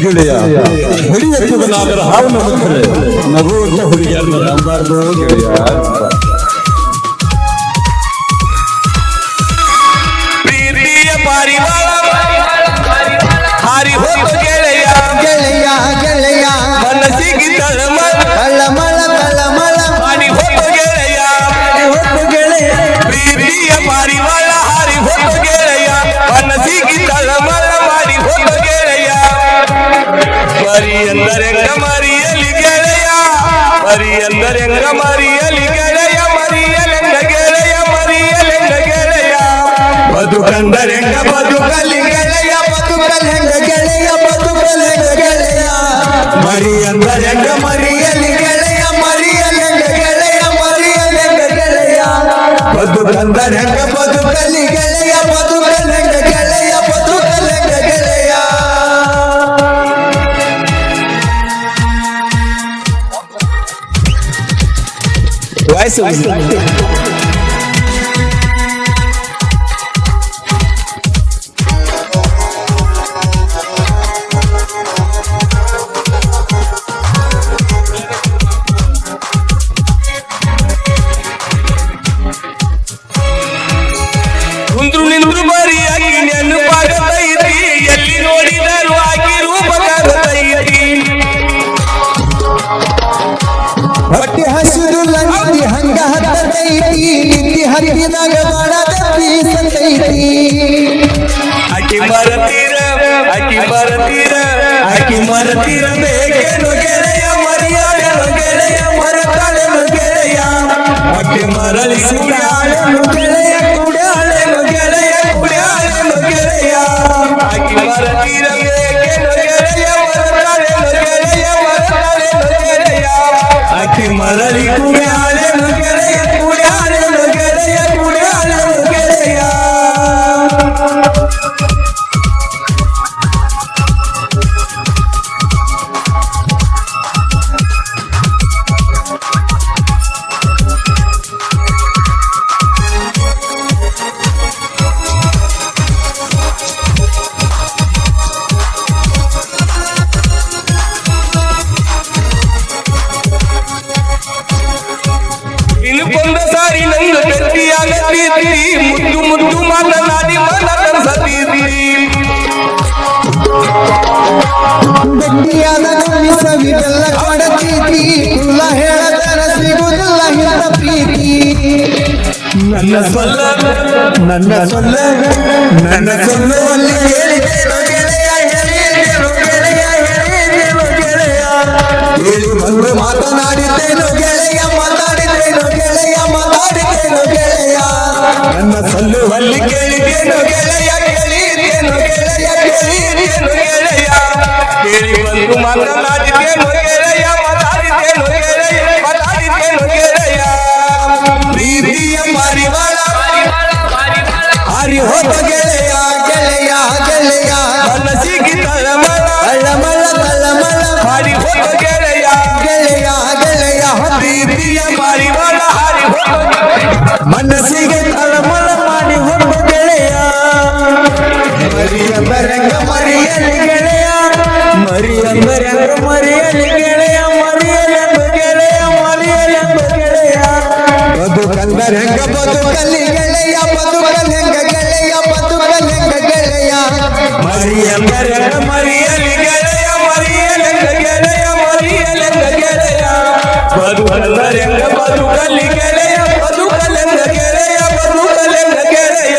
ಗೆಳೆಯ ಹುಡುಗಿಯನಾದರ ಹಾವು ನಂಬುತ್ತದೆ ನಗುವಂತ ಹುಡುಗಿಯರನ್ನ ನಂಬಾರ್ದು ಗೆಳೆಯ. ಪ್ರೀತಿಯ ಪಾರಿವಾಳ ಹಾರಿ ಹೋಗು ಗೆಳೆಯ ಗೆಳೆಯ ಗೆಳೆಯ ಮನಸ್ಸಿಗೆ ತಳಮಳ ತಳಮಳ ತಳಮಳ ಹಾರಿ ಹೋಗು ಗೆಳೆಯ ಹೊತ್ತು ಗೆಳೆಯ ಪ್ರೀತಿಯ ಪಾರಿವಾಳ ಹಾರಿ ಹೋಗು ಗೆಳೆಯ ಮನಸ್ಸಿಗೆ ತಳಮಳ ಮಾಡಿ ಹೋಗು ಗೆಳೆಯ. ಮರಿ ಎಂದರೆಂಗ ಮರಿಯಲಿ ಗೆಳೆಯ ಮರಿ ಎಂದರೆಂಗ ಮರಿಯಲಿ ಗೆಳೆಯ ಮರಿಯಲೆಂಗ ಗೆಳೆಯ ಮರಿಯಲೆಂಗ ಗೆಳೆಯ ಬದುಕಂದರೆಂಗ ಬದುಕಲಿ ಗೆಳೆಯ ಬದುಕಲೆಂಗ ಗೆಳೆಯ ಬದುಕಲೆಂಗ ಗೆಳೆಯ ಮರಿ ಎಂದರೆಂಗ ಮರಿಯಲಿ ಗೆಳೆಯ ಮರಿಯಲೆಂಗ ಗೆಳೆಯ ಮರಿಯಲೆಂಗ ಗೆಳೆಯ ಬದುಕಂದರೆಂಗ ಬದುಕಲಿ ಗೆಳೆಯ ಬದುಕಲೆಂಗ ಗೆಳೆಯ ಬದುಕಲೆಂಗ ಗೆಳೆಯ. ವಯಸ್ಸು ಕುಂದ್ರು ನಿಂದ್ರು ಬರಿಯಾಗಿ ನೆನಪಾಗತೈತಿ ಎಲ್ಲಿ ನೋಡಿದರೂ ಆಗಿ ರೂಪಕಾಗತೈತಿ. ಹೊಟ್ಟೆ ಹಸಿರು ಲಂಗಿ ಹಂಗ ಹತ್ತೈತಿ ನಿತ್ಯ ಹರಿದಾಗ ಮಾಡದ ಬೀಸತೈತಿ. ಆಕಿ ಮರತೀರ ಆಕಿ ಮರತೀರ ಆಕಿ ಮರತೀರ ಬೇಕೇನು ಗೆಳೆಯ ಮರಿಯಾಳೆನು ಗೆಳೆಯ ಮರತಾಳೆನು ಗೆಳೆಯ ಆಕಿ ಮರಳಿ ಕುಡ್ಯಾಳೆನು ಗೆಳೆಯ ಕುಡ್ಯಾಳೆನು ಗೆಳೆಯ ಕುಡ್ಯಾಳೆನು ಗೆಳೆಯ ಆಕಿ ಮರತೀರ ಬೇಕೇನು ಗೆಳೆಯ ಮರತಾಳೆನು ಗೆಳೆಯ ಮರತಾಳೆನು ಗೆಳೆಯ ಆಕಿ ಮರಳಿ ಕುಡ್ಯಾಳೆನು ಗೆಳೆಯ ಕುಡ್ಯಾಳೆನು ಗೆಳೆಯ ಕುಡ್ಯಾಳೆನು ಗೆಳೆಯ. ಇನ್ನೊಂದ ಸಾರಿ ನಂದು ಭೇಟಿಯಾಗತೀರಿ ಮುದ್ದು ಮುದ್ದು ಮಾತನಾಡಿ ಮನ ಕನಸತೀರಿ. ಗಟ್ಟಿಯಾದ ಸವಿದೆಲ್ಲ ಕೊಡತೀತಿ ಕುಲ್ಲ ಹೇಳದರ ಸಿಗುದಿಲ್ಲ ಹಿತ ಪ್ರೀತಿ. ನನ್ನ ಸೊಲ್ಲ ನನ್ನ ಸೊಲ್ಲ ನನ್ನ ಸೊಲ್ಲುವಲ್ಲಿ ಹೇಳಿದ್ದೇನು ಗೆಳೆಯ ಹೇಳಿದ್ದೇನು ಗೆಳೆಯ ಹೇಳಿದ್ದೇನು ಗೆಳೆಯ ಹೇಳಿ ಬಂದು ಮಾತನಾಡಿದ್ದೇನು ಗೆಳೆಯ ಮಾತಾಡಿದ್ದೇನು ಗೆಳೆಯ ಮಾತಾಡಿದ್ದೇನು ಗೆಳೆಯ ನನ್ನ ಸೊಲ್ಲುವಲ್ಲಿ ಕೇಳಿದ್ದೇನು ಗೆಳೆಯ ಕೇಳಿದ್ದೇನು ಗೆಳೆಯ ಕೇಳಿದ್ದೇನು ಗೆಳೆಯ ಕೇಳಿ ಬಂದು ಮಾತನಾಡಿದ್ದೇನು ಗೆಳೆಯ ಮಾತಾಡಿದ್ದೇನು ಗೆಳೆಯ ಮಾತಾಡಿದ್ದೇನು ಗೆಳೆಯ. ಪ್ರೀತಿಯ ಪಾರಿವಾಳ ಹಾರಿ ಹೋದ ಗೆಳೆಯ ಗೆಳೆಯ ಗೆಳೆಯ ಮನಸ್ಸಿಗೆ ತಳಮಳ ತಳಮಳ ತಳಮಳ ಹಾರಿ ಹೋದ ಗೆಳೆಯ ಗೆಳೆಯ ಗೆಳೆಯ ಪ್ರೀತಿಯ ಪಾರಿವಾಳ ಹಾರಿ ಹೋದ ಮನಸ್ಸಿಗೆ ತಳಮಳ ಮಾಡಿ ಹೋದ ಗೆಳೆಯ ಮರಿಯಂಬರಂಗ ಮರಿಯಲಿ ಗೆಳೆಯ ಮರಿಯಂಬರಂಗ ಮರಿಯಲಿ ಗೆಳೆಯ ಮರಿಯಲೆಂಬ ಗೆಳೆಯ ಮರಿಯಲೆಂಬ ಗೆಳೆಯ ಬದುಕಂದರೆಂಗ ಬದುಕಲಿ ಗೆಳೆಯ ಬದುಕಲೆಂಗ ಗೆಳೆಯ ಬದುಕಲೆಂಗ ಗೆಳೆಯ ಮರಿಯಂದರೆಂಗ ಮರಿಯಲಿ ಗೆಳೆಯ ಮರಿಯಲೆಂಗ ಗೆಳೆಯ ಮರಿಯಲೆಂಗ ಗೆಳೆಯ ಬದುಕಂದರೆಂಗ ಬದುಕಲಿ ಗೆಳೆಯ ಬದುಕಲೆಂಗ ಗೆಳೆಯ ಬದುಕಲೆಂಗ ಗೆಳೆಯ.